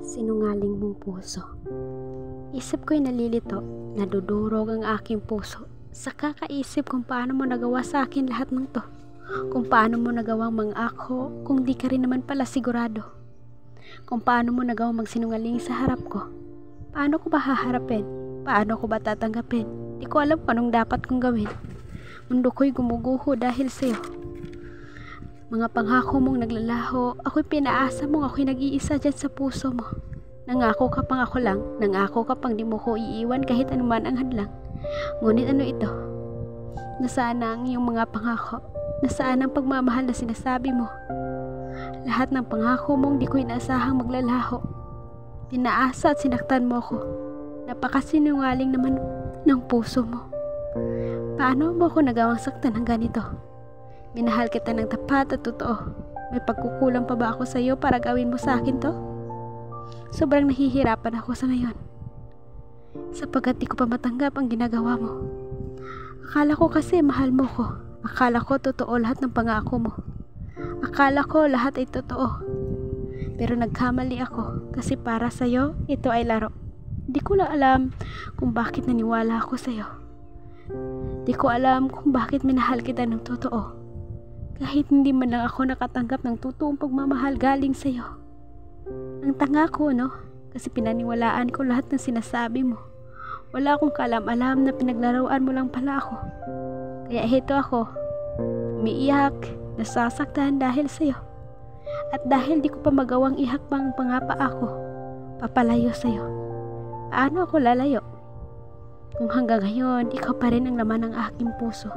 Sinungaling mong puso. Isip ko'y nalilito, nadudurog ang aking puso sa kakaisip kung paano mo nagawa sa akin lahat ng to. Kung paano mo nagawang mang-ako kung di ka rin naman pala sigurado. Kung paano mo nagawang magsinungaling sa harap ko. Paano ko ba haharapin? Paano ko ba tatanggapin? Di ko alam kung anong dapat kong gawin. Mundo ko'y gumuguho dahil sa'yo. Mga pangako mong naglalaho, ako'y pinaasa mong ako'y nag-iisa dyan sa puso mo. Nangako ka pang ako lang, nangako ka pang di mo ko iiwan kahit anuman ang hadlang. Ngunit ano ito? Nasaan ang iyong mga pangako? Nasaan ang pagmamahal na sinasabi mo? Lahat ng pangako mong di ko inaasahang maglalaho. Pinaasa at sinaktan mo ko. Napakasinungaling naman ng puso mo. Paano mo ako nagawang saktan ng ganito? Minahal kita ng tapat at totoo. May pagkukulang pa ba ako sa iyo para gawin mo sa akin to? Sobrang nahihirapan ako sa ngayon. Sapagkat di ko pa matanggap ang ginagawa mo. Akala ko kasi mahal mo ko. Akala ko totoo lahat ng pangako mo. Akala ko lahat ay totoo. Pero nagkamali ako kasi para sa iyo, ito ay laro. Di ko lang alam kung bakit naniwala ako sa iyo. Di ko alam kung bakit minahal kita ng totoo. Kahit hindi man lang ako nakatanggap ng totoong pagmamahal galing sa iyo. Ang tanga ko, no? Kasi pinaniwalaan ko lahat ng sinasabi mo. Wala akong kaalam-alam na pinaglaruan mo lang pala ako. Kaya heto ako, umiiyak, nasasaktan dahil sa iyo. At dahil di ko pa magawang ihakbang pangapa ako, papalayo sa iyo. Paano ako lalayo? Kung hanggang ngayon, ikaw pa rin ang laman ng aking puso.